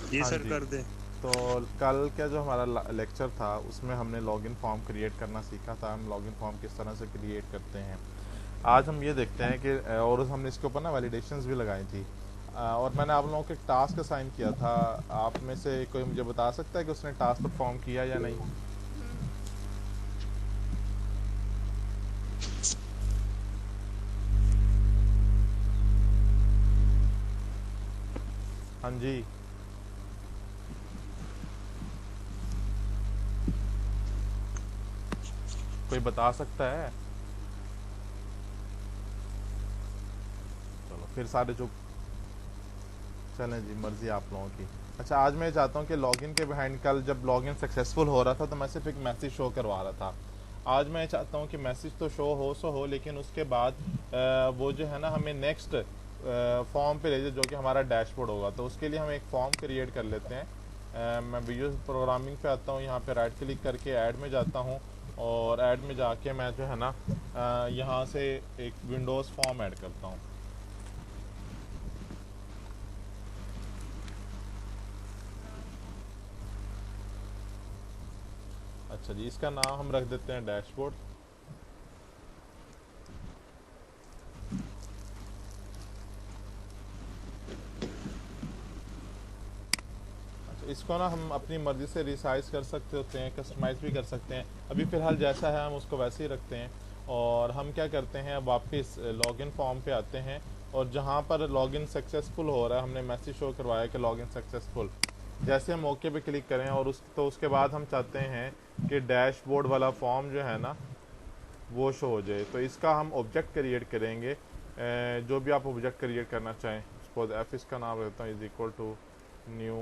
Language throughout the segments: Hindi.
जी हाँ सर, जी। कर दे। तो कल क्या जो हमारा लेक्चर था उसमें हमने लॉगिन फॉर्म क्रिएट करना सीखा था, हम लॉगिन फॉर्म किस तरह से क्रिएट करते हैं। आज हम ये देखते हैं कि और हमने इसके ऊपर ना वैलिडेशंस भी लगाई थी। और मैंने आप लोगों को एक टास्क असाइन किया था। आप में से कोई मुझे बता सकता है कि उसने टास्क परफॉर्म किया या नहीं? हाँ जी, कोई बता सकता है? चलो फिर सारे चुप। चलें जी, मर्जी आप लोगों की। अच्छा, आज मैं चाहता हूँ कि लॉगिन के बिहाइंड, कल जब लॉगिन सक्सेसफुल हो रहा था तो मैं सिर्फ एक मैसेज शो करवा रहा था। आज मैं चाहता हूँ कि मैसेज तो शो हो सो हो, लेकिन उसके बाद वो जो है ना हमें नेक्स्ट फॉर्म पे ले जाए जो कि हमारा डैशबोर्ड होगा। तो उसके लिए हम एक फॉर्म क्रिएट कर लेते हैं। मैं विजुअल प्रोग्रामिंग पे आता हूँ, यहाँ पे राइट क्लिक करके ऐड में जाता हूँ। और ऐड में जाके मैं जो है ना यहाँ से एक विंडोज़ फॉर्म ऐड करता हूँ। अच्छा जी, इसका नाम हम रख देते हैं डैशबोर्ड। अच्छा, इसको ना हम अपनी मर्ज़ी से रिसाइज़ कर सकते होते हैं, कस्टमाइज़ भी कर सकते हैं। अभी फ़िलहाल जैसा है हम उसको वैसे ही रखते हैं। और हम क्या करते हैं, अब वापस लॉगिन फॉर्म पे आते हैं। और जहाँ पर लॉगिन सक्सेसफुल हो रहा है, हमने मैसेज शो करवाया कि लॉगिन सक्सेसफुल। जैसे हम ओके पे क्लिक करें और उसके बाद हम चाहते हैं कि डैशबोर्ड वाला फॉर्म जो है ना वो शो हो जाए। तो इसका हम ऑब्जेक्ट क्रिएट करेंगे। जो भी आप ऑब्जेक्ट क्रिएट करना चाहें, सपोज एफ इसका नाम रहता हूँ, is equal to new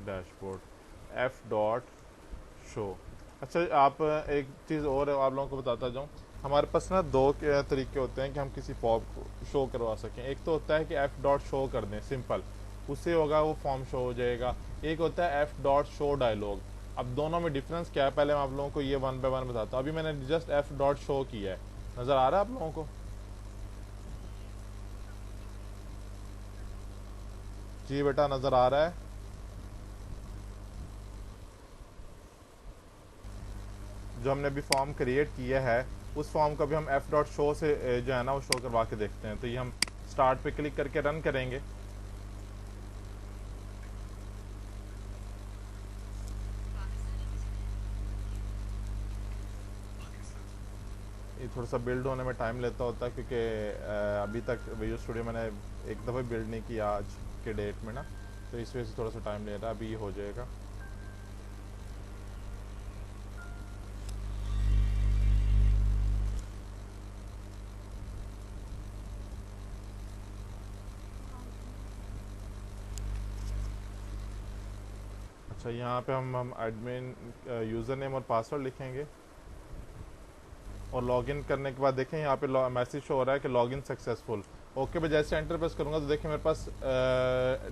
dashboard F dot show. अच्छा, आप एक चीज़ और आप लोगों को बताता जाऊँ। हमारे पास ना दो तरीके होते हैं कि हम किसी फॉर्म को शो करवा सकें। एक तो होता है कि एफ डॉट शो कर दें सिंपल, उससे होगा वो फॉर्म शो हो जाएगा। एक होता है एफ डॉट शो डायलॉग। अब दोनों में डिफरेंस क्या है, पहले मैं आप लोगों को ये वन बाय वन बताता हूँ। अभी मैंने जस्ट एफ डॉट शो किया है, नज़र आ रहा है आप लोगों को? जी बेटा, नज़र आ रहा है। जो हमने अभी फॉर्म क्रिएट किया है उस फॉर्म को भी हम एफ डॉट शो से जो है ना वो शो करवा के देखते हैं। तो ये हम स्टार्ट पे क्लिक करके रन करेंगे। ये थोड़ा सा बिल्ड होने में टाइम लेता होता है क्योंकि अभी तक विजुअल स्टूडियो मैंने एक दफ़ा बिल्ड नहीं किया आज के डेट में ना। तो इस वजह से थोड़ा सा टाइम ले रहा है, अभी ये हो जाएगा। अच्छा, यहाँ पे हम एडमिन यूज़र नेम और पासवर्ड लिखेंगे। और लॉगिन करने के बाद देखें यहाँ पे मैसेज शो हो रहा है कि लॉगिन सक्सेसफुल। ओके पे जैसे एंटर प्रेस करूँगा तो देखिए मेरे पास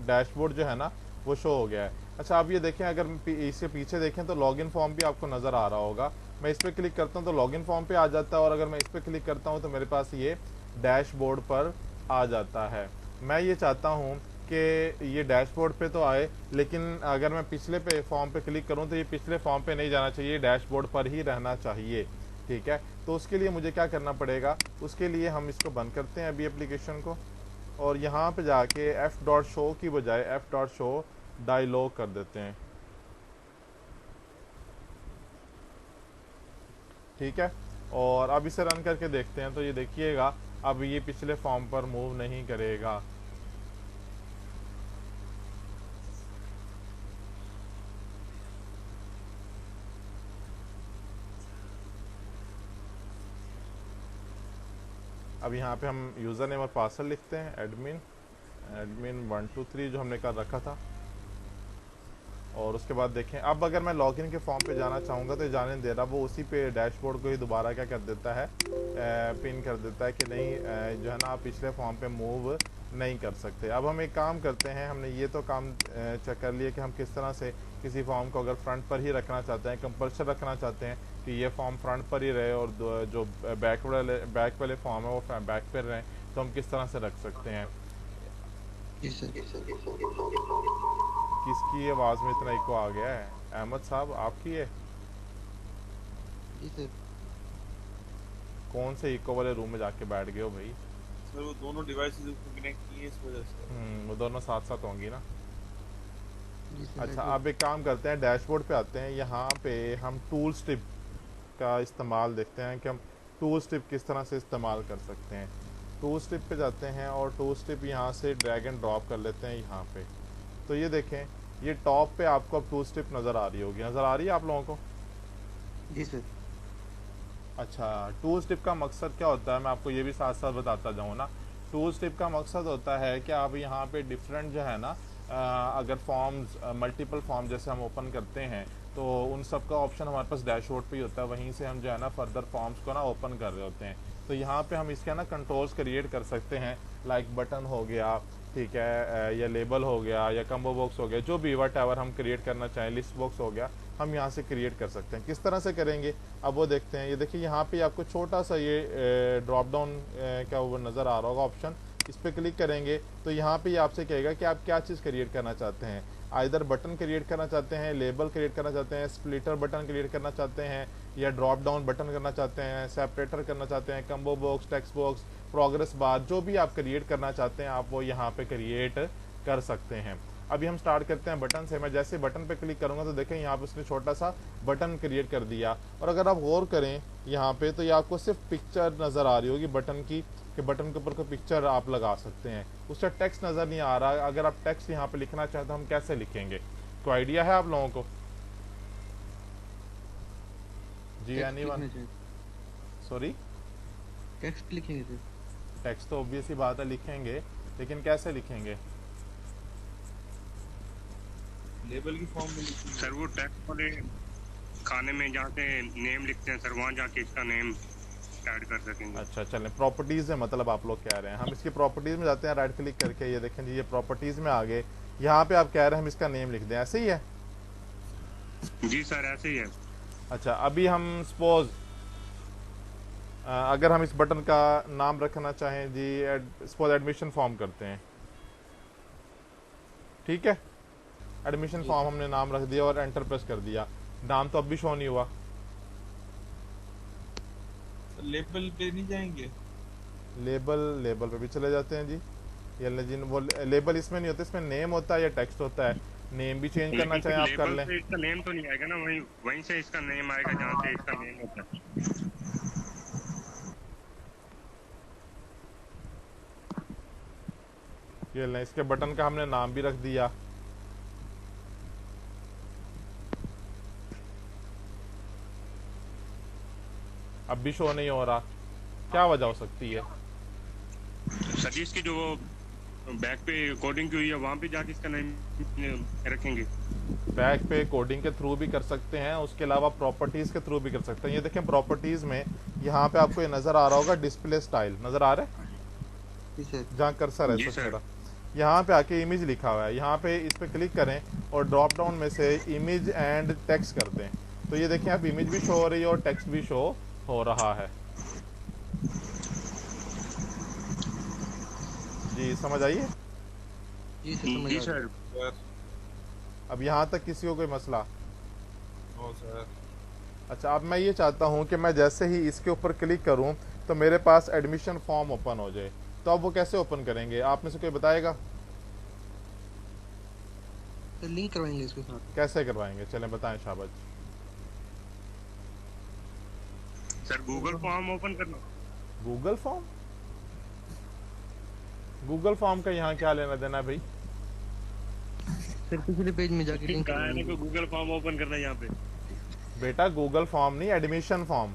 डैशबोर्ड जो है ना वो शो हो गया है। अच्छा, आप ये देखें, अगर इसके पीछे देखें तो लॉगिन फॉर्म भी आपको नज़र आ रहा होगा। मैं इस पर क्लिक करता हूँ तो लॉगिन फॉर्म पे आ जाता है, और अगर मैं इस पर क्लिक करता हूँ तो मेरे पास ये डैशबोर्ड पर आ जाता है। मैं ये चाहता हूँ कि ये डैशबोर्ड पे तो आए, लेकिन अगर मैं पिछले पे फॉर्म पे क्लिक करूँ तो ये पिछले फॉर्म पे नहीं जाना चाहिए, डैशबोर्ड पर ही रहना चाहिए। ठीक है, तो उसके लिए मुझे क्या करना पड़ेगा, उसके लिए हम इसको बंद करते हैं अभी एप्लीकेशन को। और यहाँ पे जाके एफ डॉट शो की बजाय एफ डॉट शो डायलॉग कर देते हैं। ठीक है, और अब इसे रन करके देखते हैं तो ये देखिएगा अब ये पिछले फॉर्म पर मूव नहीं करेगा। अब यहाँ पे हम यूज़र नेम और पासवर्ड लिखते हैं, एडमिन एडमिन 123 जो हमने कर रखा था। और उसके बाद देखें, अब अगर मैं लॉगिन के फॉर्म पे जाना चाहूँगा तो ये जाने दे रहा, वो उसी पे डैशबोर्ड को ही दोबारा क्या कर देता है, पिन कर देता है कि नहीं, जो है ना आप पिछले फॉर्म पे मूव नहीं कर सकते। अब हम एक काम करते हैं, हमने ये तो काम चेक कर लिया कि हम किस तरह से किसी फॉर्म को अगर फ्रंट पर ही रखना चाहते हैं, कंपल्शन रखना चाहते हैं कि ये फॉर्म फ्रंट पर ही रहे और जो बैक वाले फॉर्म है वो बैक पर रहें, तो हम किस तरह से रख सकते हैं। जी सर। किसकी आवाज़ में इतना इको आ गया है? अहमद साहब आपकी है? जी सर। कौन से इको वाले रूम में जाके बैठ गए हो भाई? सर वो दोनों डिवाइसेस उसमें कनेक्ट की है, इस वजह से। वो दोनों साथ साथ होंगी ना। जी सर अच्छा, नेटवर्क। अब एक काम करते हैं, डैशबोर्ड पे आते हैं। यहाँ पे हम टूल्स टिप का इस्तेमाल देखते हैं कि हम टूल्स टिप किस तरह से इस्तेमाल कर सकते हैं। टूल्स टिप पे जाते हैं और टूल्स टिप यहाँ से ड्रैग एंड ड्रॉप कर लेते हैं यहाँ पे। तो ये देखें, ये टॉप पे आपको अब टूल्स टिप नज़र आ रही होगी। नज़र आ रही है आप लोगों को? जी सर। अच्छा, टूल्स टिप का मकसद क्या होता है, मैं आपको ये भी साथ साथ बताता जाऊँ ना। टूल्स टिप का मकसद होता है कि आप यहाँ पे डिफरेंट जो है ना, अगर फॉर्म्स मल्टीपल फॉर्म जैसे हम ओपन करते हैं तो उन सब का ऑप्शन हमारे पास डैशबोर्ड पे ही होता है। वहीं से हम जो है ना फर्दर फॉर्म्स को ना ओपन कर रहे होते हैं। तो यहाँ पे हम इसके ना कंट्रोल्स क्रिएट कर सकते हैं, लाइक बटन हो गया, ठीक है, या लेबल हो गया, या कम्बो बॉक्स हो गया, जो भी वट एवर हम क्रिएट करना चाहें, लिस्ट बॉक्स हो गया, हम यहाँ से क्रिएट कर सकते हैं। किस तरह से करेंगे अब वो देखते हैं। ये देखिए यहाँ पे आपको छोटा सा ये ड्रॉप डाउन क्या वो नज़र आ रहा होगा ऑप्शन। इस पर क्लिक करेंगे तो यहाँ पे ये आपसे कहेगा कि आप क्या चीज़ क्रिएट करना चाहते हैं। आइदर बटन क्रिएट करना चाहते हैं, लेबल क्रिएट करना चाहते हैं, स्प्लिटर बटन क्रिएट करना चाहते हैं, या ड्रॉप डाउन बटन करना चाहते हैं, सेपरेटर करना चाहते हैं, combo box, text box, progress bar, जो भी आप क्रिएट करना चाहते हैं आप वो यहाँ पे क्रिएट कर सकते हैं। अभी हम स्टार्ट करते हैं बटन से। मैं जैसे बटन पे क्लिक करूंगा तो देखें यहाँ पे उसने छोटा सा बटन क्रिएट कर दिया। और अगर आप गौर करें यहाँ पे तो ये आपको सिर्फ पिक्चर नज़र आ रही होगी बटन की, कि बटन के ऊपर कोई पिक्चर आप लगा सकते हैं। उसका टेक्स्ट नज़र नहीं आ रहा। अगर आप टेक्स्ट यहाँ पे लिखना चाहें तो हम कैसे लिखेंगे? कोई आइडिया है आप लोगों को? जी टेक्स्ट एनीवन? लिखना चाहिए। सॉरी? टेक्स्ट लिखेंगे सर। टेक्स्ट तो ऑब्वियस ही बात है लिखेंगे, लेकिन कैसे लिखेंगे? लेबल की फॉर्म में लिखी सर वो टैक्स वाले खाने में जहाँ से नेम लिखते हैं सर, वहाँ जाके इसका नेम ऐड कर सकेंगे। अच्छा चलें, प्रॉपर्टीज़ में मतलब आप लोग कह रहे हैं, हम इसकी प्रॉपर्टीज़ में जाते हैं, राइट क्लिक करके ये देखें जी, ये प्रॉपर्टीज़ में आ गए। यहाँ पे आप कह रहे हैं हम इसका नेम लिख दें, ऐसे ही है? जी सर ऐसे ही है। अच्छा, अभी हम सपोज अगर हम इस बटन का नाम रखना चाहें जी, सपोज एडमिशन फॉर्म करते हैं, ठीक है। एडमिशन जी फॉर्म सर। हमने नाम रख दिया और एंटर प्रेस कर दिया। नाम तो अब भी शो नहीं हुआ। है। लेबल पे नहीं जाएंगे? लेबल पे भी चले जाते हैं जी। ये लेजिन वो लेबल इसमें नहीं होता, इसमें नेम होता है या टेक्स्ट होता है। नेम भी चेंज करना लेकिन फिर चाहें आप कर लेबल लें। से इसका नेम तो नहीं आएगा ना, वहीं वहीं से इसका नेम आएगा जहाँ से इसका नेम होता है। ये लें, इसके बटन का हमने नाम भी रख दिया। अब भी शो नहीं हो रहा, क्या वजह हो सकती है? सर जी इसकी जो बैक पे कोडिंग की हुई है वहाँ पे जाके इसका नेम रखेंगे। बैक पे कोडिंग के थ्रू भी कर सकते हैं, उसके अलावा प्रॉपर्टीज़ के थ्रू भी कर सकते हैं। ये देखें प्रॉपर्टीज़ में यहाँ पे आपको ये नज़र आ रहा होगा, डिस्प्ले स्टाइल नज़र आ रहा है जी सर। जहाँ कर्सर है जी सच सर। मेरा। यहाँ पे आके इमेज लिखा हुआ है, यहाँ पे इस पे क्लिक करें और ड्रॉप डाउन में से इमेज एंड टेक्स्ट कर दें। तो ये देखें आप इमेज भी शो हो रही है और टेक्स्ट भी शो हो रहा है। जी समझ आइए? जी सर समझ जी आ गया। सर। सर अब यहाँ तक किसी को कोई मसला? No sir. अच्छा, अब मैं ये चाहता हूँ कि मैं जैसे ही इसके ऊपर क्लिक करूँ तो मेरे पास एडमिशन फॉर्म ओपन हो जाए। तो अब वो कैसे ओपन करेंगे, आप में से कोई बताएगा? सर लिंक करवाएंगे इसके साथ। कैसे करवाएंगे, चलें बताएं शाबाश। सर गूगल फॉर्म ओपन करना। Google form? गूगल फॉर्म का यहाँ क्या लेना देना है भाई? सर पिछले पेज में जाके लिंक कहा है करवाएंगे। को गूगल फॉर्म ओपन करना है यहाँ पे। बेटा गूगल फॉर्म नहीं, एडमिशन फॉर्म।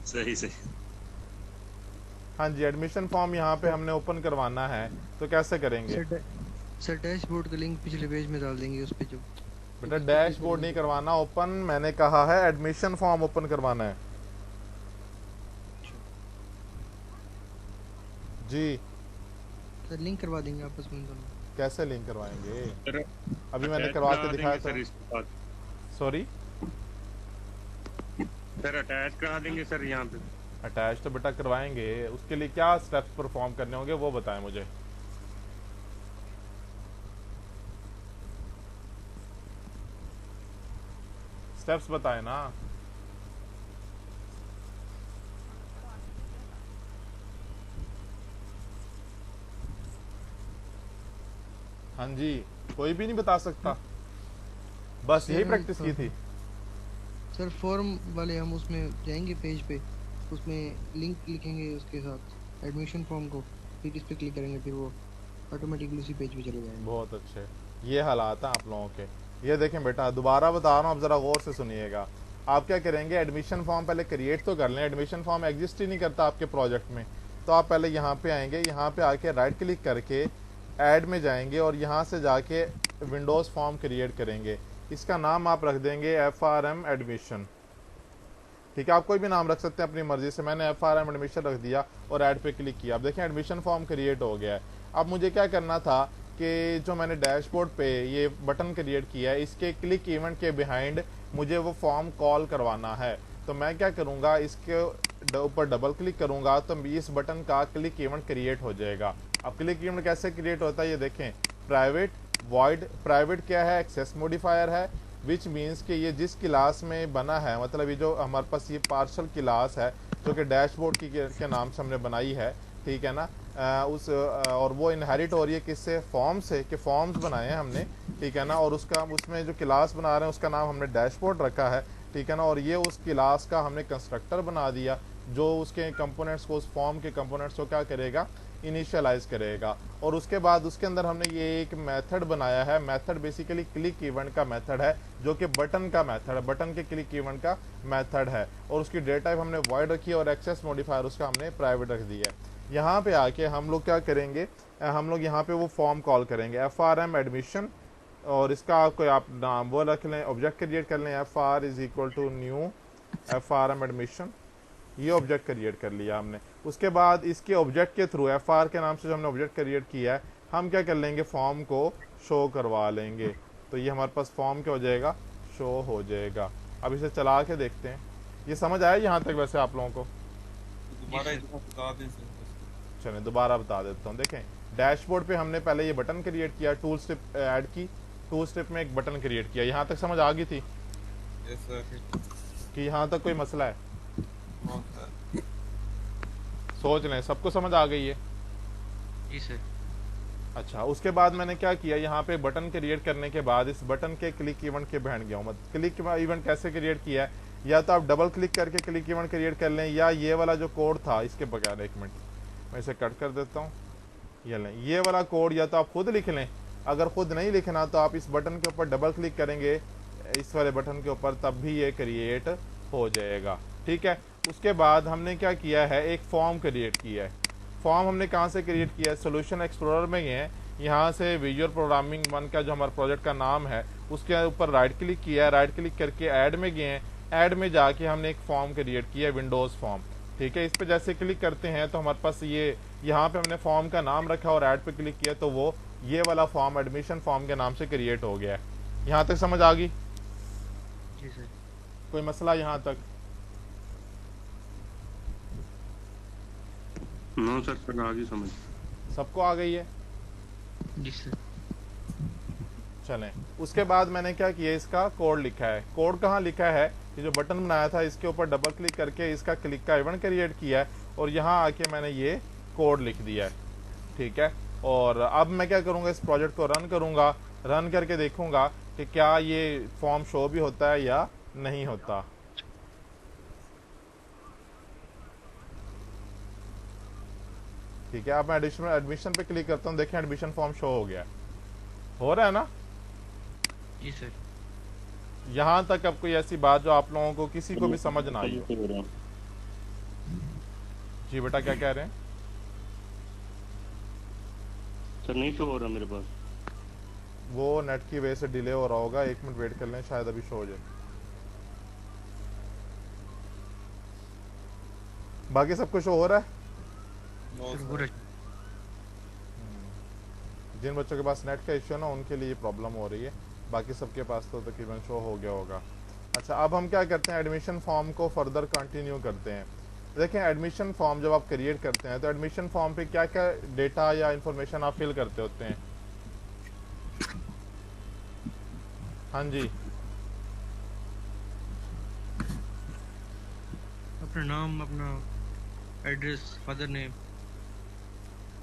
सही सही। हाँ जी, एडमिशन फॉर्म यहाँ पे हमने ओपन करवाना है, तो कैसे करेंगे? सर डैशबोर्ड का लिंक पिछले पेज में डाल देंगे उस पे जो। बेटा डैशबोर्ड नहीं करवाना ओपन, मैंने कहा है एडमिशन फॉर्म ओपन करवाना है जी। सर लिंक करवा देंगे आपस में दोनों। कैसे लिंक करवाएंगे? सर अभी मैंने attach करवा करा के दिखाया देंगे था। सर इसके बाद। सॉरी? सर अटैच करा देंगे सर यहाँ पे। अटैच तो बेटा करवाएंगे, उसके लिए क्या स्टेप्स परफॉर्म करने होंगे वो बताएं मुझे। स्टेप्स बताए ना। हाँ जी, कोई भी नहीं बता सकता, बस सर यही हम प्रैक्टिस की थी। सर फॉर्म वाले हम उसमें जाएंगे पेज पे, उसमें लिंक लिखेंगे उसके साथ एडमिशन फॉर्म को, फिर इस पे क्लिक करेंगे, फिर वो ऑटोमेटिकली उसी पेज पे चले जाएंगे। बहुत अच्छे, ये हालात हैं आप लोगों के। ये देखें बेटा, दोबारा बता रहा हूँ, आप ज़रा गौर से सुनिएगा। आप क्या करेंगे, एडमिशन फॉर्म पहले क्रिएट तो कर लें। एडमिशन फॉर्म एग्जिस्ट ही नहीं करता आपके प्रोजेक्ट में, तो आप पहले यहाँ पे आएंगे, यहाँ पे आके राइट क्लिक करके ऐड में जाएंगे और यहाँ से जाके विंडोज़ फॉर्म क्रिएट करेंगे। इसका नाम आप रख देंगे FRM एडमिशन। ठीक है, आप कोई भी नाम रख सकते हैं अपनी मर्जी से। मैंने FRM एडमिशन रख दिया और ऐड पे क्लिक किया। अब देखें एडमिशन फॉर्म क्रिएट हो गया है। अब मुझे क्या करना था कि जो मैंने डैशबोर्ड पे ये बटन क्रिएट किया है, इसके क्लिक इवेंट के बिहाइंड मुझे वो फॉर्म कॉल करवाना है। तो मैं क्या करूँगा, इसके ऊपर डबल क्लिक करूँगा तो इस बटन का क्लिक इवेंट क्रिएट हो जाएगा। अब क्लिक इवेंट कैसे क्रिएट होता है ये देखें, प्राइवेट वॉइड, प्राइवेट क्या है, एक्सेस मॉडिफायर है, विच मीन्स कि ये जिस क्लास में बना है, मतलब ये जो हमारे पास ये पार्शल क्लास है जो कि डैशबोर्ड के नाम से हमने बनाई है, ठीक है ना, और वो इनहेरिट हो रही है किससे, फॉर्म से, कि फॉर्म्स बनाए हैं हमने, ठीक है ना, और उसका उसमें जो क्लास बना रहे हैं उसका नाम हमने डैशबोर्ड रखा है, ठीक है ना, और ये उस क्लास का हमने कंस्ट्रक्टर बना दिया जो उसके कंपोनेंट्स को, उस फॉर्म के कंपोनेंट्स को क्या करेगा, इनिशियलाइज करेगा। और उसके बाद उसके अंदर हमने ये एक मेथड बनाया है। मेथड बेसिकली क्लिक इवेंट का मेथड है, जो कि बटन का मेथड है, बटन के क्लिक इवेंट का मेथड है, और उसकी डेटा टाइप हमने वॉइड रखी है और एक्सेस मॉडिफायर उसका हमने प्राइवेट रख दी है। यहाँ पे आके हम लोग क्या करेंगे, हम लोग यहाँ पे वो फॉर्म कॉल करेंगे FRM एडमिशन, और इसका आपको आप नाम वो रख लें, ऑब्जेक्ट क्रिएट कर लें, FR is equal to new FRM admission. ये ऑब्जेक्ट क्रिएट कर लिया हमने। उसके बाद इसके ऑब्जेक्ट के थ्रू, FR के नाम से जो हमने ऑब्जेक्ट क्रिएट किया है, हम क्या कर लेंगे, फॉर्म को शो करवा लेंगे। तो ये हमारे पास फॉर्म क्या हो जाएगा, शो हो जाएगा। अब इसे चला के देखते हैं। ये समझ आया यहाँ तक वैसे आप लोगों को? दोबारा एक दफा बता दें सर। चलें दोबारा बता देता हूँ। देखें डैशबोर्ड पे हमने पहले ये बटन क्रिएट किया, टूल स्ट्रिप ऐड की, टूल स्ट्रिप में एक बटन क्रिएट किया। यहाँ तक समझ आ गई थी यस सर। कि यहाँ तक कोई मसला है? हाँ सर। सोच लें, सबको समझ आ गई है? जी सर। अच्छा, उसके बाद मैंने क्या किया, यहाँ पे बटन क्रिएट करने के बाद इस बटन के क्लिक इवेंट के बैंड गया हूँ। क्लिक इवेंट कैसे क्रिएट किया है, या तो आप डबल क्लिक करके क्लिक इवेंट क्रिएट कर लें, या ये वाला जो कोड था इसके बगैर, एक मिनट मैं इसे कट कर देता हूँ, ये लें, ये वाला कोड या तो आप खुद लिख लें। अगर खुद नहीं लिखना तो आप इस बटन के ऊपर डबल क्लिक करेंगे, इस वाले बटन के ऊपर, तब भी ये क्रिएट हो जाएगा। ठीक है, उसके बाद हमने क्या किया है, एक फॉर्म क्रिएट किया है। फॉर्म हमने कहाँ से क्रिएट किया है, सोल्यूशन एक्सप्लोरर में गए हैं, यहाँ से विजुअल प्रोग्रामिंग 1 का जो हमारा प्रोजेक्ट का नाम है उसके ऊपर राइट क्लिक किया है, राइट क्लिक करके ऐड में गए हैं, ऐड में जाके हमने एक फॉर्म क्रिएट किया है, विंडोज़ फॉर्म। ठीक है, इस पर जैसे क्लिक करते हैं तो हमारे पास ये, यहाँ पे हमने फॉर्म का नाम रखा और ऐड पे क्लिक किया तो वो ये वाला फॉर्म एडमिशन फॉर्म के नाम से क्रिएट हो गया है। यहाँ तक समझ आ गई? जी सर। कोई मसला यहाँ तक? नो सर, सर आगे समझ। सबको आ गई है? जी सर। चलें, उसके बाद मैंने क्या किया, इसका कोड लिखा है। कोड कहाँ लिखा है, ये जो बटन बनाया था इसके ऊपर डबल क्लिक करके इसका क्लिक का इवेंट क्रिएट किया है और यहाँ आके मैंने ये कोड लिख दिया है। ठीक है, और अब मैं क्या करूँगा, इस प्रोजेक्ट को रन करूँगा, रन करके देखूँगा कि क्या ये फॉर्म शो भी होता है या नहीं होता। ठीक है, अब मैं एडमिशन पे क्लिक करता हूँ, देखें एडमिशन फॉर्म शो हो गया, हो रहा है ना? जी सर। यहाँ तक अब कोई ऐसी बात जो आप लोगों को किसी को भी समझ ना आई हो? जी बेटा, क्या कह रहे हैं? सर नहीं शो हो रहा मेरे पास। वो नेट की वजह से डिले हो रहा होगा, 1 मिनट वेट कर लें, शायद अभी शो हो जाए। बाकी सबको शो हो रहा है? No sir, sir. पूरा जिन बच्चों के पास नेट का इश्यू है ना, उनके लिए प्रॉब्लम हो रही है, बाकी सबके पास तो तकरीबन शो हो गया होगा। अच्छा, अब हम क्या करते हैं, एडमिशन फॉर्म को फर्दर कंटिन्यू करते हैं। देखें, एडमिशन फॉर्म जब आप क्रिएट करते हैं तो एडमिशन फॉर्म पे क्या क्या डेटा या इंफॉर्मेशन आप फिल करते होते हैं? हाँ जी, अपना नाम, अपना एड्रेस, फादर नेम।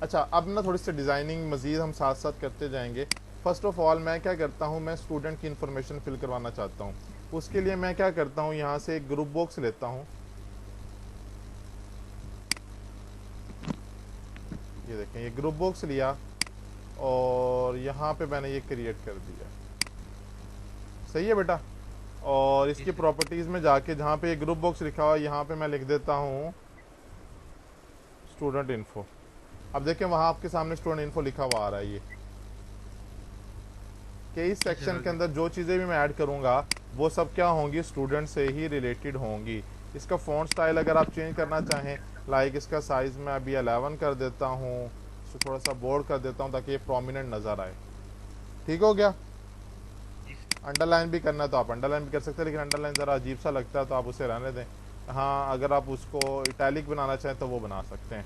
अच्छा, अब ना थोड़ी सी डिज़ाइनिंग मज़ीद हम साथ साथ करते जाएंगे। फ़र्स्ट ऑफ़ ऑल मैं क्या करता हूँ, मैं स्टूडेंट की इन्फॉर्मेशन फिल करवाना चाहता हूँ। उसके लिए मैं क्या करता हूँ, यहाँ से एक ग्रुप बॉक्स लेता हूँ। ये देखें, ये ग्रुप बॉक्स लिया और यहाँ पे मैंने ये क्रिएट कर दिया। सही है बेटा। और जी इसकी सर। प्रॉपर्टीज़ में जाके जहाँ पे ये ग्रुप बॉक्स लिखा हुआ है, यहाँ पे मैं लिख देता हूँ स्टूडेंट इन्फो। अब देखें वहाँ आपके सामने स्टूडेंट इन्फो लिखा हुआ आ रहा है ये, कि इस जी सर, सेक्शन आ के गया। अंदर जो चीज़ें भी मैं ऐड करूँगा वो सब क्या होंगी, स्टूडेंट से ही रिलेटेड होंगी। इसका फ़ॉन्ट स्टाइल अगर आप चेंज करना चाहें, लाइक इसका साइज़ मैं अभी 11 कर देता हूँ, इसको थोड़ा सा बोल्ड कर देता हूँ ताकि ये प्रोमिनेंट नज़र आए। ठीक हो गया। जी सर। अंडरलाइन भी करना है तो आप अंडरलाइन भी कर सकते हैं, लेकिन अंडरलाइन ज़रा अजीब सा लगता है तो आप उसे रहने दें। हाँ, अगर आप उसको इटैलिक बनाना चाहें तो वो बना सकते हैं।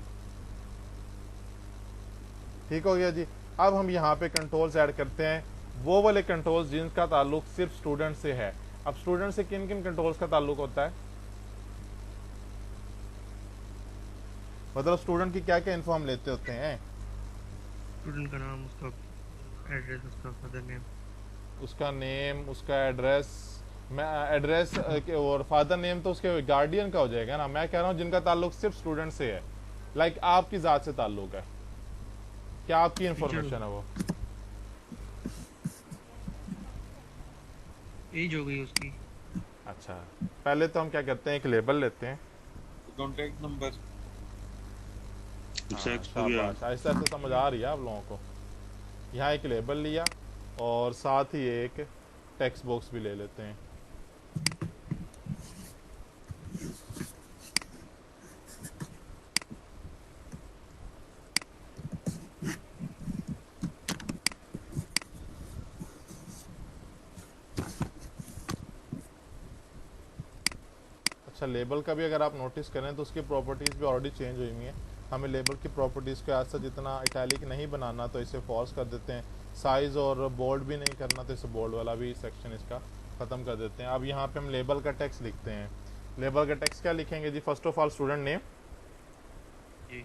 ठीक हो गया जी। अब हम यहाँ पे कंट्रोल्स ऐड करते हैं, वो वाले कंट्रोल्स जिनका ताल्लुक सिर्फ स्टूडेंट से है। अब स्टूडेंट से किन किन कंट्रोल्स का ताल्लुक होता है, मतलब स्टूडेंट की क्या क्या इन्फो हम लेते होते हैं। स्टूडेंट का नाम, उसका एड्रेस, उसका फादर नेम। उसका नेम, उसका एड्रेस। मैं एड्रेस और फादर नेम तो उसके गार्डियन का हो जाएगा ना। मैं कह रहा हूँ जिनका ताल्लुक सिर्फ स्टूडेंट से है, लाइक आपकी ज़ात से ताल्लुक है, क्या आपकी टीचर इंफॉर्मेशन होगा। है वो। एज हो गई उसकी। अच्छा, पहले तो हम क्या करते हैं, एक लेबल लेते हैं। Contact number. हाँ, सेक्स हो गया। शाबाश, ऐसा ऐसा समझ आ रही है आप लोगों को। यहाँ एक लेबल लिया और साथ ही एक टेक्स्ट बॉक्स भी ले लेते हैं। अच्छा, लेबल का भी अगर आप नोटिस करें तो उसकी प्रॉपर्टीज़ भी ऑलरेडी चेंज हुई हुई हैं। हमें लेबल की प्रॉपर्टीज़ के ऐसा जितना इटैलिक नहीं बनाना तो इसे फॉल्स कर देते हैं। साइज़ और बोल्ड भी नहीं करना तो इसे बोल्ड वाला भी सेक्शन इसका ख़त्म कर देते हैं। अब यहाँ पे हम लेबल का टेक्स्ट लिखते हैं। लेबल का टेक्स्ट क्या लिखेंगे जी, first of all student name. जी।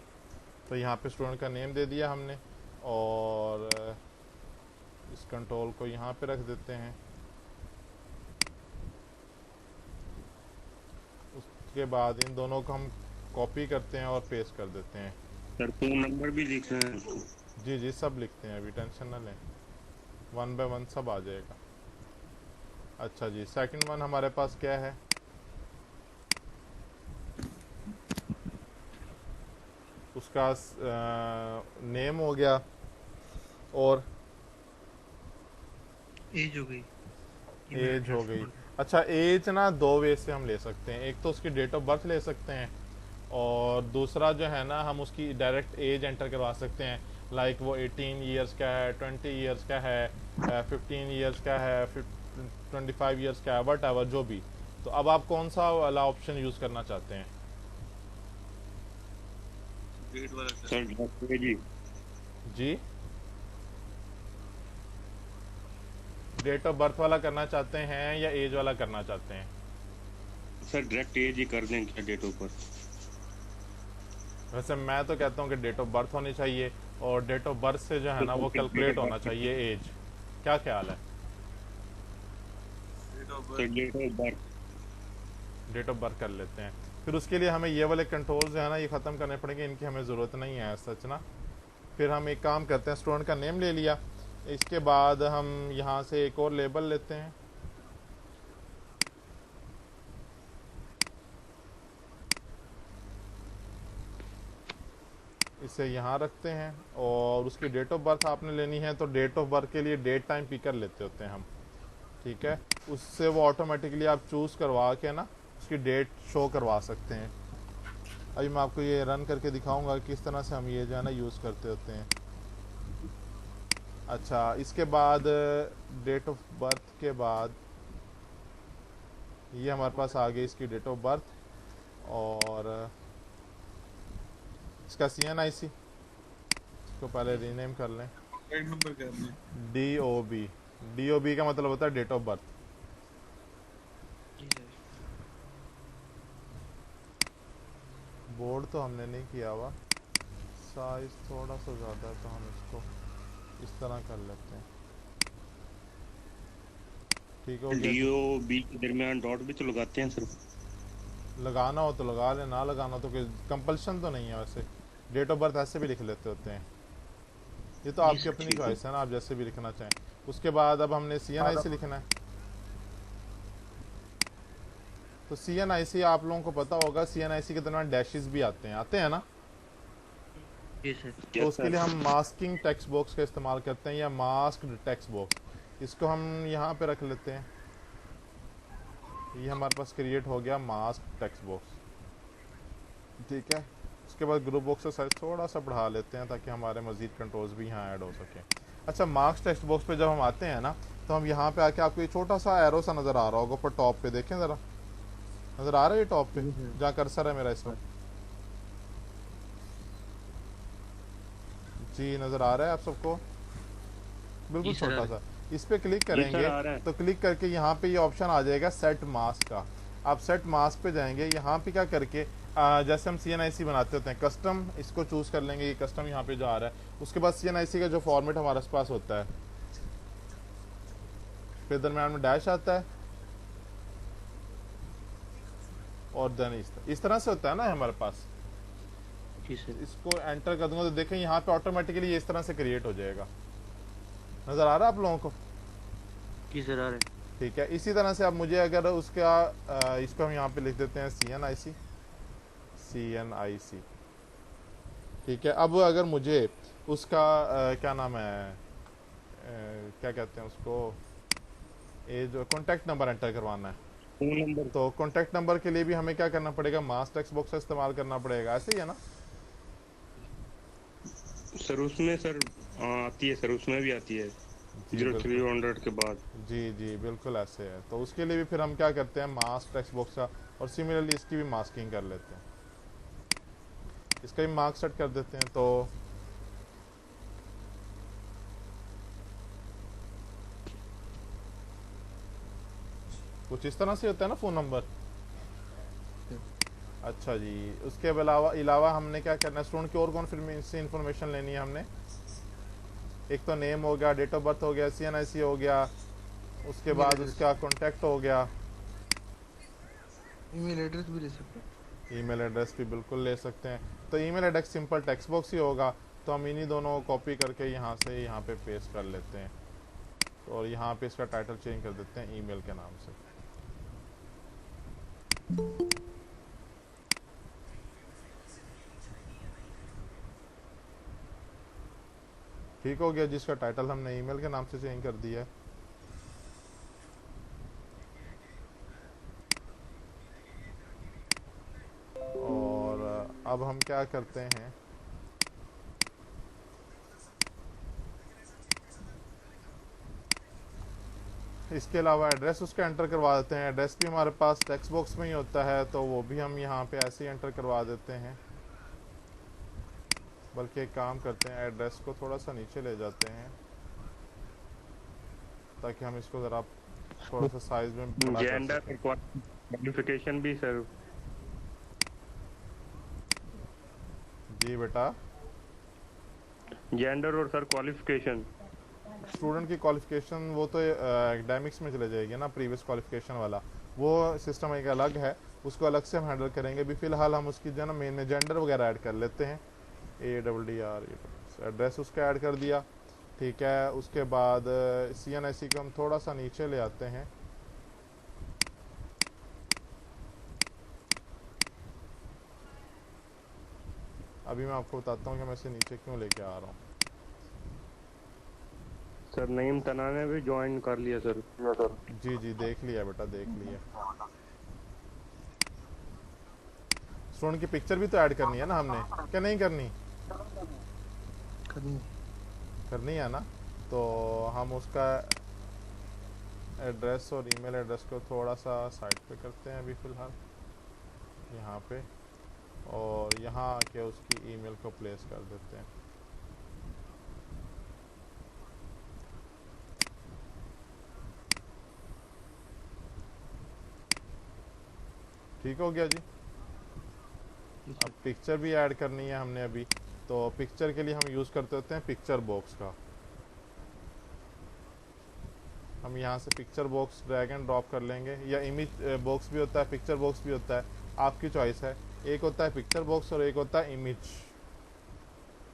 तो यहाँ पे स्टूडेंट का नेम दे दिया हमने और इस कंट्रोल को यहाँ पे रख देते हैं। उसके बाद इन दोनों को हम कॉपी करते हैं और पेस्ट कर देते हैं। सर फोन नंबर भी लिख रहे हैं। जी जी, सब लिखते हैं, अभी टेंशन ना लें, 1 बाय 1 सब आ जाएगा। अच्छा जी, सेकंड वन हमारे पास क्या है, उसका नेम हो गया और एज हो गई। ईमेल एज हो एड्रेस, गई। कॉन्टैक्ट। अच्छा, एज ना दो वे से हम ले सकते हैं, एक तो उसकी डेट ऑफ बर्थ ले सकते हैं और दूसरा जो है ना, हम उसकी डायरेक्ट एज एंटर करवा सकते हैं। लाइक वो 18 ईयर्स का है, 20 ईयर्स का है, 15 ईयर्स का है, 25 ईयर्स का है, वट एवर जो भी। तो अब आप कौन सा वाला ऑप्शन यूज़ करना चाहते हैं। डेट वाला सर। सर डायरेक्ट एज ही। जी, डेट ऑफ बर्थ वाला करना चाहते हैं या एज वाला करना चाहते हैं। सर डायरेक्ट एज ही कर दें क्या, डेट ऑफ बर्थ। वैसे मैं तो कहता हूँ कि डेट ऑफ बर्थ होनी चाहिए और डेट ऑफ बर्थ से जो है ना वो कैलकुलेट होना चाहिए एज। क्या ख्याल है। Date of sir birth. Date of birth. Date of birth कर लेते हैं। फिर उसके लिए हमें ये वाले कंट्रोल जो है ना ये ख़त्म करने पड़ेंगे, इनकी हमें ज़रूरत नहीं है सच ना। फिर हम एक काम करते हैं, स्टूडेंट का नेम ले लिया, इसके बाद हम यहाँ से एक और लेबल लेते हैं। इसे यहाँ रखते हैं और उसकी डेट ऑफ बर्थ आपने लेनी है तो डेट ऑफ बर्थ के लिए डेट टाइम पिकर लेते होते हैं हम। ठीक है, उससे वो ऑटोमेटिकली आप चूज़ करवा के ना उसकी डेट शो करवा सकते हैं। अभी मैं आपको ये रन करके दिखाऊंगा किस तरह से हम ये जो है ना यूज़ करते होते हैं। अच्छा, इसके बाद डेट ऑफ बर्थ के बाद ये हमारे पास आ गई इसकी डेट ऑफ बर्थ और इसका CNIC, इसको पहले रीनेम कर लें। कॉन्टैक्ट नंबर क्या है। DOB। DOB का मतलब होता है डेट ऑफ बर्थ। जी सर। बोर्ड तो हमने नहीं किया हुआ, साइज थोड़ा सा ज़्यादा है तो हम इसको इस तरह कर लेते हैं। ठीक हो गया डी जी। ओ बी के दरमियान डॉट भी तो लगाते हैं सर। लगाना हो तो लगा ले, ना लगाना तो कोई कंपल्शन तो नहीं है वैसे। डेट ऑफ बर्थ ऐसे भी लिख लेते होते हैं, ये तो जी आपकी सर। अपनी ठीक है। चॉइस है ना, आप जैसे भी लिखना चाहें। उसके बाद अब हमने सी एन आई सी लिखना है। तो सी एन आई सी आप लोगों को पता होगा, सी एन आई सी के दरमियान डैशेस भी आते हैं ना। जी सर। तो यस उसके लिए सर। हम मास्किंग टेक्स्ट बॉक्स का इस्तेमाल करते हैं, या मास्क्ड टेक्स्ट बॉक्स। इसको हम यहाँ पे रख लेते हैं। ये हमारे पास क्रिएट हो गया मास्क टेक्स्ट बॉक्स। ठीक है। उसके बाद ग्रुप बॉक्स का साइज थोड़ा सा बढ़ा लेते हैं ताकि हमारे मजीद कंट्रोल्स भी यहाँ ऐड हो सकें। अच्छा, मार्क्स टेक्स्ट बॉक्स पे जब हम आते हैं ना, तो हम यहाँ पे आके, आपको ये छोटा सा एरो सा नज़र आ रहा होगा ऊपर टॉप पे, देखें ज़रा, नज़र आ रहा है ये टॉप पे जी सर। जहाँ कर्सर है मेरा इसमें? जी नज़र आ रहा है आप सबको? बिल्कुल जी सर, आ छोटा रहा सा। इस पे क्लिक जी सर करेंगे आ रहा है। तो क्लिक करके यहाँ पे ये ऑप्शन आ जाएगा सेट मास्क का। आप सेट मास्क पे जाएंगे, यहाँ पे क्या करके जैसे हम CNIC बनाते होते हैं, कस्टम इसको चूज़ कर लेंगे, ये कस्टम यहाँ पे जो आ रहा है। उसके बाद CNIC का जो फॉर्मेट हमारे पास होता है, फिर दरम्यान में डैश आता है, और देन इस तरह से होता है ना हमारे पास। जी सर। इसको एंटर कर दूंगा तो देखें यहाँ पे ऑटोमेटिकली ये इस तरह से क्रिएट हो जाएगा। नज़र आ रहा है आप लोगों को? जी सर, आ रहा है। ठीक है। इसी तरह से अब मुझे अगर उसका इसको हम यहाँ पे लिख देते हैं CNIC। ठीक है। अब अगर मुझे उसका क्या नाम है, क्या कहते हैं उसको, ये जो कॉन्टैक्ट नंबर एंटर करवाना है, फोन नंबर। तो कॉन्टैक्ट नंबर के लिए भी हमें क्या करना पड़ेगा, मास टेक्स्ट बॉक्स का इस्तेमाल करना पड़ेगा, ऐसे ही है ना? सर उसमें सर आती है सर, उसमें भी आती है जी बिल्कुल। 0300 के बाद। जी जी बिल्कुल ऐसे है। तो उसके लिए भी फिर हम क्या करते हैं, मास्क टेक्स्ट बॉक्स का, और सिमिलरली इसकी भी मास्किंग कर लेते हैं। इसका भी मार्क सेट कर देते हैं। तो कुछ इस तरह से होता है ना फ़ोन नंबर। अच्छा जी। उसके अलावा हमने क्या करना है, स्टूडेंट की और कौन सी इन्फॉर्मेशन लेनी है हमने? एक तो नेम हो गया, डेट ऑफ बर्थ हो गया, CNIC हो गया, उसके ईमेल बाद एड्रेस। उसका कॉन्टैक्ट हो गया, ईमेल एड्रेस भी ले सकते हैं। ईमेल एड्रेस भी बिल्कुल ले सकते हैं। तो email address simple text box ही होगा, तो हम इन्हीं दोनों को कॉपी करके यहाँ से यहाँ पे पेस्ट कर लेते हैं, और यहाँ पे इसका टाइटल चेंज कर देते हैं ईमेल के नाम से। ठीक हो गया, जिसका टाइटल हमने ईमेल के नाम से चेंज कर दिया है। और अब हम क्या करते हैं, इसके अलावा एड्रेस उसका एंटर करवा देते हैं। एड्रेस भी हमारे पास टेक्स्ट बॉक्स में ही होता है, तो वो भी हम यहाँ पे ऐसे ही एंटर करवा देते हैं। बल्कि एक काम करते हैं, एड्रेस को थोड़ा सा नीचे ले जाते हैं ताकि हम इसको ज़रा थोड़ा सा साइज में बड़ा कर जेंडर सकें। और क्वालिफिकेशन भी सर। जी बेटा। जेंडर और सर क्वालिफिकेशन। स्टूडेंट की क्वालिफिकेशन वो तो एकेडमिक्स में चले जाएगी ना, प्रीवियस क्वालिफिकेशन वाला वो सिस्टम एक अलग है, उसको अलग से हम हैंडल करेंगे। अभी फ़िलहाल हम उसकी जो ना मेन में जेंडर वगैरह ऐड कर लेते हैं। ADDR एड्रेस उसका ऐड कर दिया। ठीक है। उसके बाद CNIC को हम थोड़ा सा नीचे ले आते हैं। अभी मैं आपको बताता हूँ कि मैं इसे नीचे क्यों लेके आ रहा हूँ। सर नईम तना ने भी ज्वाइन कर लिया सर। जी जी देख लिया बेटा, देख लिया। स्टूडेंट की पिक्चर भी तो ऐड करनी है ना हमने, क्या नहीं करनी? करनी। करनी है ना। तो हम उसका एड्रेस और ईमेल एड्रेस को थोड़ा सा साइड पे करते हैं अभी फ़िलहाल यहाँ पे, और यहाँ आके उसकी ईमेल को प्लेस कर देते हैं। ठीक हो गया जी। जी अब पिक्चर भी ऐड करनी है हमने अभी, तो पिक्चर के लिए हम यूज़ करते होते हैं पिक्चर बॉक्स का। हम यहाँ से picture box drag and drop कर लेंगे, या इमेज बॉक्स भी होता है, पिक्चर बॉक्स भी होता है, आपकी चॉइस है। एक होता है पिक्चर बॉक्स और एक होता है इमेज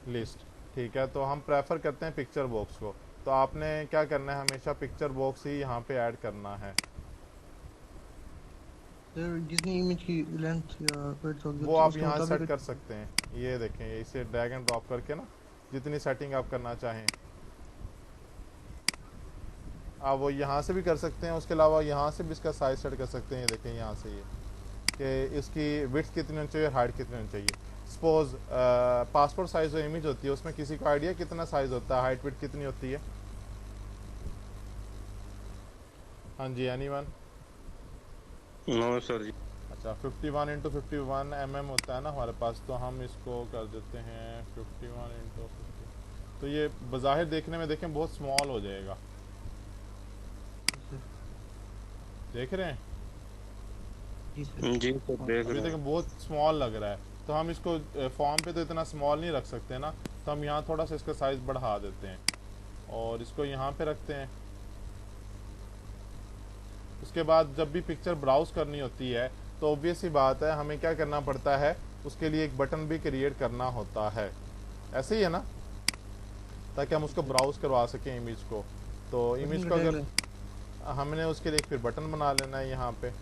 लिस्ट। ठीक है, तो हम प्रेफर करते हैं पिक्चर बॉक्स को। तो आपने क्या करना है, हमेशा पिक्चर बॉक्स ही यहाँ पे ऐड करना है। सर जितनी इमेज की लेंथ या विड्थ होगी वो आप उसके यहाँ सेट मुताबिक। कर सकते हैं, ये देखें, इसे ड्रैग एंड ड्रॉप करके ना, जितनी सेटिंग आप करना चाहें आप वो यहाँ से भी कर सकते हैं। उसके अलावा यहाँ से भी इसका साइज सेट कर सकते हैं। ये देखें यहाँ से ये कि इसकी विड्थ कितनी होनी चाहिए, हाइट कितनी होनी चाहिए। सपोज पासपोर्ट साइज जो इमेज होती है उसमें किसी को आइडिया कितना साइज होता है, हाइट विड्थ कितनी होती है? हाँ जी, एनीवन? नो सर जी। अच्छा, 51 इंटू 51 होता है ना हमारे पास, तो हम इसको कर देते हैं 51 इंटू 50। तो ये बज़ाहिर देखने में देखें बहुत स्मॉल हो जाएगा, देख रहे हैं? जी सर। जी सर देख अभी रहे देखें बहुत स्मॉल लग रहा है, तो हम इसको फॉर्म पे तो इतना स्मॉल नहीं रख सकते ना, तो हम यहाँ थोड़ा सा इसका साइज़ बढ़ा देते हैं और इसको यहाँ पे रखते हैं। उसके बाद जब भी पिक्चर ब्राउज़ करनी होती है तो ऑब्वियस ही बात है हमें क्या करना पड़ता है, उसके लिए एक बटन भी क्रिएट करना होता है, ऐसे ही है ना, ताकि हम उसको ब्राउज़ करवा सकें इमेज को। तो इमेज को अगर हमने उसके लिए फिर बटन बना लेना है यहाँ पे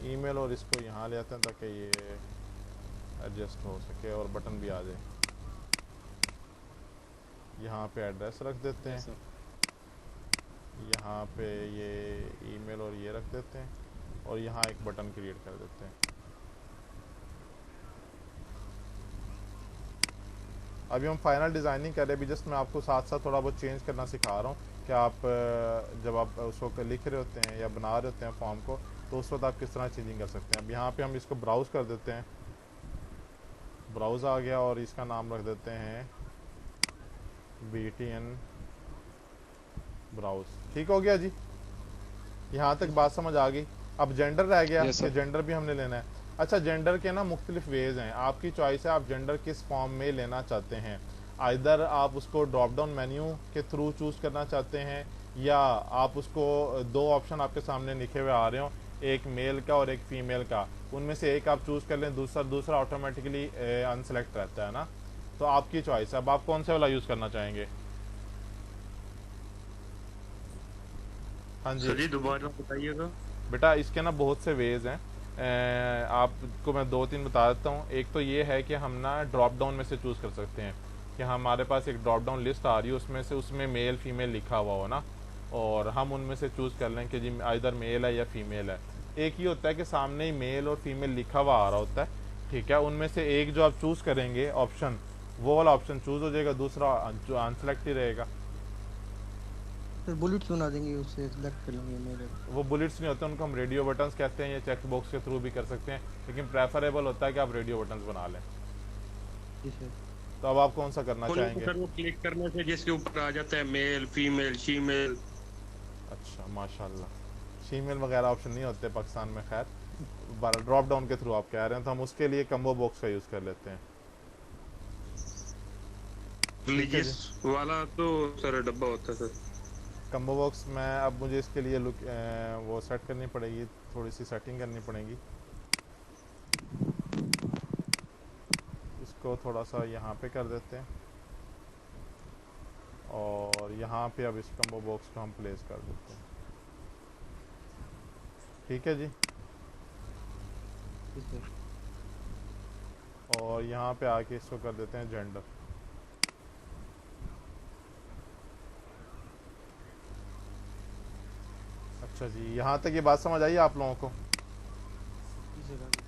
ईमेल, और इसको यहाँ ले आते हैं ताकि ये एडजस्ट हो सके और बटन भी आ जाए। यहाँ पे एड्रेस रख देते हैं, यहाँ पे ये ईमेल और ये रख देते हैं, और यहाँ एक बटन क्रिएट कर देते हैं। अभी हम फाइनल डिज़ाइनिंग कर रहे हैं, अभी जस्ट मैं आपको साथ साथ थोड़ा बहुत चेंज करना सिखा रहा हूँ कि आप जब आप उसको लिख रहे होते हैं या बना रहे होते हैं फॉर्म को, तो उस वक्त आप किस तरह चेंजिंग कर सकते हैं। अब यहाँ पे हम इसको ब्राउज़ कर देते हैं, ब्राउज़ आ गया, और इसका नाम रख देते हैं BTN ब्राउज़। ठीक हो गया जी, यहाँ तक बात समझ आ गई। अब जेंडर रह गया कि जेंडर भी हमने लेना है। अच्छा, जेंडर के ना मुख्तलिफ वेज हैं, आपकी चॉइस है आप जेंडर किस फॉर्म में लेना चाहते हैं। आइदर आप उसको ड्रॉप डाउन मेन्यू के थ्रू चूज़ करना चाहते हैं, या आप उसको दो ऑप्शन आपके सामने लिखे हुए आ रहे हो, एक मेल का और एक फीमेल का, उनमें से एक आप चूज़ कर लें, दूसरा ऑटोमेटिकली अनसेलेक्ट रहता है ना। तो आपकी चॉइस है, अब आप कौन सा वाला यूज़ करना चाहेंगे? हाँ जी दोबारा बताइएगा। बेटा, इसके ना बहुत से वेज हैं, आपको मैं दो तीन बता देता हूँ। एक तो ये है कि हम ना ड्रॉप डाउन में से चूज़ कर सकते हैं कि हमारे पास एक ड्रॉप डाउन लिस्ट आ रही है, उसमें मेल फीमेल लिखा हुआ हो ना, और हम उनमें से चूज़ कर लें कि जी इधर मेल है या फीमेल है। एक ये होता है कि सामने ही मेल और फीमेल लिखा हुआ आ रहा होता है, ठीक है, उनमें से एक जो आप चूज़ करेंगे ऑप्शन, वो वाला ऑप्शन चूज़ हो जाएगा, दूसरा जो अनसेलेक्ट ही रहेगा। सर बुलेट्स बना देंगे, उससे सिलेक्ट कर लेंगे मेरे। वो बुलेट्स नहीं होते, उनको हम रेडियो बटन्स कहते हैं, या चेक बॉक्स के थ्रू भी कर सकते हैं, लेकिन प्रेफरेबल होता है कि आप रेडियो बटन्स बना लें। जी सर। तो अब आप कौन सा करना चाहेंगे? सर वो क्लिक करने से जिसके ऊपर आ जाता है मेल फीमेल शीमेल। अच्छा, माशाल्लाह, फीमेल वगैरह ऑप्शन नहीं होते पाकिस्तान में, खैर ड्रॉप डाउन के थ्रू आप कह रहे हैं, तो हम उसके लिए कम्बो बॉक्स का यूज़ कर लेते हैं। रिलीजियस वाला तो सर डब्बा होता है सर। कम्बो बॉक्स में अब मुझे इसके लिए वो सेट करनी पड़ेगी, थोड़ी सी सेटिंग करनी पड़ेगी। इसको थोड़ा सा यहाँ पे कर देते हैं, और यहाँ पे अब इस कम्बो बॉक्स को हम प्लेस कर देते हैं। ठीक है जी, जी सर। और यहाँ पे आके इसको कर देते हैं जेंडर। अच्छा जी, यहाँ तक ये बात समझ आई आप लोगों को?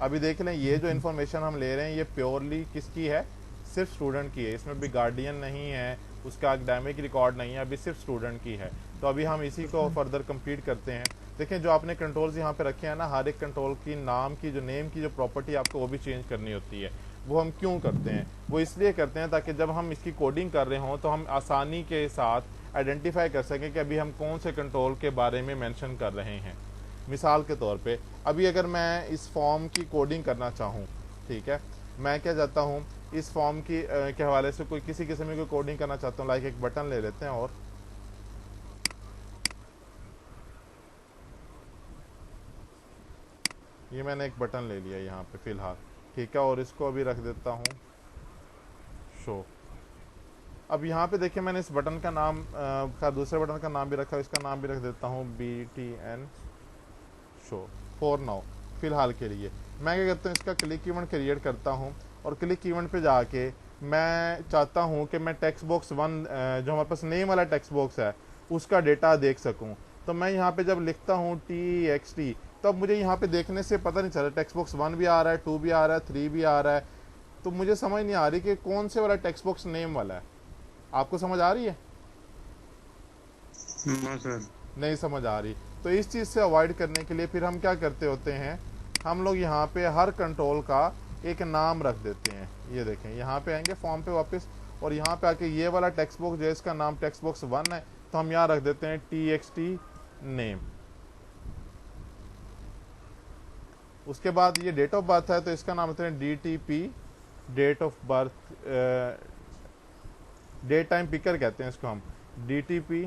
अभी देख लें, ये जो इन्फॉर्मेशन हम ले रहे हैं ये प्योरली किसकी है? सिर्फ स्टूडेंट की है, इसमें भी गार्डियन नहीं है, उसका एकेडमिक रिकॉर्ड नहीं है, अभी सिर्फ स्टूडेंट की है। तो अभी हम इसी को फर्दर कंप्लीट करते हैं। देखें, जो आपने कंट्रोल्स यहाँ पे रखे हैं ना, हर एक कंट्रोल की नाम की जो नेम की जो प्रॉपर्टी आपको वो भी चेंज करनी होती है। वो हम क्यों करते हैं? वो इसलिए करते हैं ताकि जब हम इसकी कोडिंग कर रहे हों तो हम आसानी के साथ आइडेंटिफाई कर सकें कि अभी हम कौन से कंट्रोल के बारे में मेंशन कर रहे हैं। मिसाल के तौर पे अभी अगर मैं इस फॉर्म की कोडिंग करना चाहूँ, ठीक है, मैं क्या चाहता हूँ इस फॉर्म की के हवाले से कोई किसी किस्म की कोडिंग करना चाहता हूँ। लाइक एक बटन ले लेते हैं, और ये मैंने एक बटन ले लिया यहाँ पे फ़िलहाल, ठीक है, और इसको अभी रख देता हूँ शो। अब यहाँ पे देखिए मैंने इस बटन का नाम खैर दूसरे बटन का नाम भी रखा है, इसका नाम भी रख देता हूँ BTN शो फॉर नाउ, फ़िलहाल के लिए। मैं क्या करता हूँ इसका क्लिक इवेंट क्रिएट करता हूँ, और क्लिक इवेंट पे जाके मैं चाहता हूँ कि मैं टेक्स्ट बॉक्स 1 जो हमारे पास नेम वाला टेक्स्ट बॉक्स है उसका डेटा देख सकूँ। तो मैं यहाँ पे जब लिखता हूँ TXT, तब मुझे यहाँ पे देखने से पता नहीं चल रहा टेक्स्ट बॉक्स 1 भी आ रहा है, 2 भी आ रहा है, 3 भी आ रहा है, तो मुझे समझ नहीं आ रही कि कौन से वाला टेक्स्ट बॉक्स नेम वाला है। आपको समझ आ रही है? हाँ सर। नहीं समझ आ रही। तो इस चीज़ से अवॉइड करने के लिए फिर हम क्या करते होते हैं, हम लोग यहाँ पे हर कंट्रोल का एक नाम रख देते हैं। ये देखें यहाँ पे आएंगे फॉर्म पे वापस, और यहाँ पे आके ये वाला टेक्स्ट बॉक्स जो है इसका नाम टेक्स्ट बॉक्स 1 है, तो हम यहाँ रख देते हैं TXT नेम। उसके बाद ये डेट ऑफ बर्थ है, तो इसका नाम होता है DTP date of birth, day time picker कहते हैं इसको हम, DTP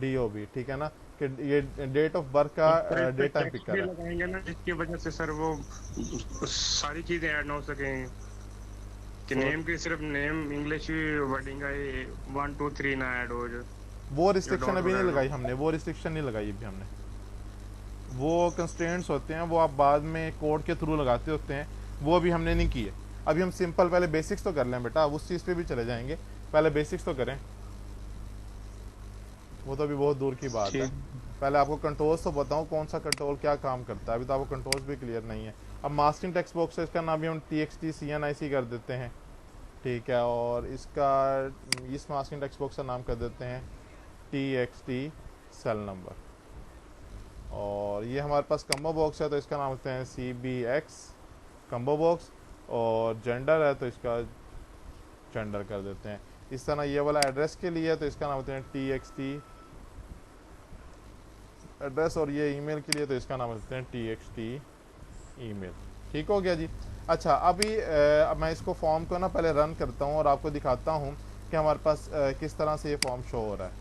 DOB, ठीक है ना, कि ये डेट ऑफ बर्थ का डे टाइम टेक्स्ट पिकर भी है। लगाएंगे ना, जिसकी वजह से सर वो सारी चीजें ऐड ना हो सकें, कि नेम की सिर्फ नेम इंग्लिश वर्डिंग का 1 2 3 ना ऐड हो जाए। वो रिस्ट्रिक्शन dot अभी नहीं वगैरह। लगाई हमने, वो रिस्ट्रिक्शन नहीं लगाई अभी हमने। वो कंस्ट्रेंट्स होते हैं वो आप बाद में कोड के थ्रू लगाते होते हैं, वो अभी हमने नहीं किए। अभी हम सिंपल पहले बेसिक्स तो कर लें बेटा, उस चीज़ पे भी चले जाएंगे, पहले बेसिक्स तो करें, वो तो अभी बहुत दूर की बात है। पहले आपको कंट्रोल्स तो बताऊं कौन सा कंट्रोल क्या काम करता है, अभी तो आपको कंट्रोल्स भी क्लियर नहीं है। अब मास्किंग टेक्स्ट बॉक्स है, इसका नाम भी हम TXT CNIC कर देते हैं, ठीक है, और इसका इस मास्किंग टेक्स्ट बॉक्स का नाम कर देते हैं TXT सेल नंबर। और ये हमारे पास कम्बो बॉक्स है, तो इसका नाम होते हैं CBX कम्बो बॉक्स, और जेंडर है तो इसका जेंडर कर देते हैं। इस तरह ये वाला एड्रेस के लिए है, तो इसका नाम होते हैं TXT एड्रेस, और ये ईमेल के लिए तो इसका नाम होते हैं TXT ईमेल। ठीक हो गया जी। अच्छा अभी अब मैं इसको फॉर्म को ना पहले रन करता हूँ और आपको दिखाता हूँ कि हमारे पास किस तरह से ये फॉर्म शो हो रहा है।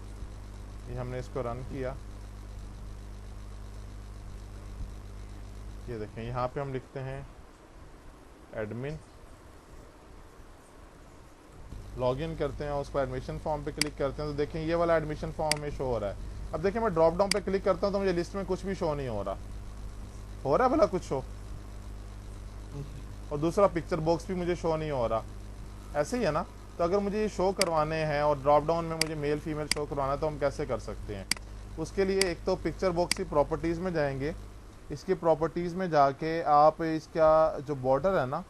ये हमने इसको रन किया, ये देखें यहाँ पे हम लिखते हैं एडमिन, लॉगिन करते हैं, उसको एडमिशन फॉर्म पे क्लिक करते हैं, तो देखें ये वाला एडमिशन फॉर्म हमें शो हो रहा है। अब देखें मैं ड्रॉप डाउन पे क्लिक करता हूँ तो मुझे लिस्ट में कुछ भी शो नहीं हो रहा है भला कुछ शो, और दूसरा पिक्चर बॉक्स भी मुझे शो नहीं हो रहा, ऐसे ही है ना। तो अगर मुझे ये शो करवाने हैं और ड्रॉप डाउन में मुझे मेल फीमेल शो करवाना है तो हम कैसे कर सकते हैं? उसके लिए एक तो पिक्चर बॉक्स की प्रॉपर्टीज़ में जाएंगे, इसकी प्रॉपर्टीज़ में जाके आप इसका जो बॉर्डर है ना,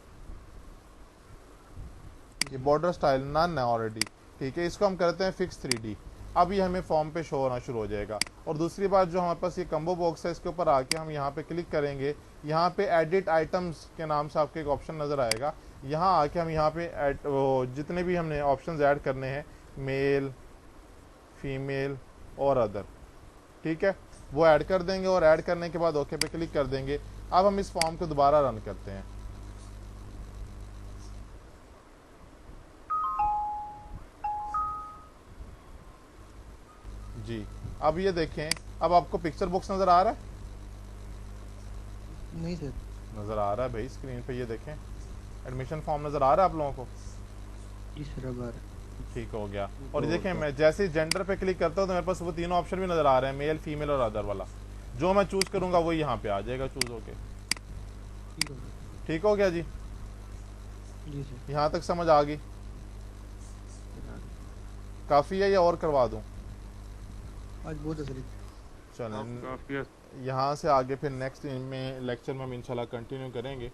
ये बॉर्डर स्टाइल नन है ऑलरेडी, ठीक है, इसको हम करते हैं फिक्स 3D। अब ये हमें फॉर्म पे शो होना शुरू हो जाएगा। और दूसरी बात जो हमारे पास ये कम्बो बॉक्स है, इसके ऊपर आके हम यहाँ पे क्लिक करेंगे, यहाँ पे एडिट आइटम्स के नाम से आपको एक ऑप्शन नज़र आएगा। यहाँ आके हम यहाँ पे जितने भी हमने ऑप्शंस ऐड करने हैं, मेल फीमेल और अदर, ठीक है, वो ऐड कर देंगे, और ऐड करने के बाद ओके पे क्लिक कर देंगे। अब हम इस फॉर्म को दोबारा रन करते हैं। जी अब ये देखें, अब आपको पिक्चर बॉक्स नज़र आ रहा है? नहीं सर। नज़र आ रहा है भाई स्क्रीन पे, ये देखें एडमिशन फॉर्म नज़र आ रहा है आप लोगों को? जी सर अब आ रहा है। ठीक हो गया। और देखें मैं जैसे ही जेंडर पे क्लिक करता हूँ तो मेरे पास वो तीनों ऑप्शन भी नज़र आ रहे हैं, मेल फीमेल और अदर वाला। जो मैं चूज़ करूँगा वो यहाँ पे आ जाएगा चूज़ होके। ठीक हो गया। ठीक हो गया जी, जी सर। यहाँ तक समझ आ गई? काफ़ी है या और करवा दूँ? आज बहुत असर चलें काफी यहाँ से आगे फिर नेक्स्ट में लेक्चर में हम इंशाल्लाह कंटिन्यू करेंगे।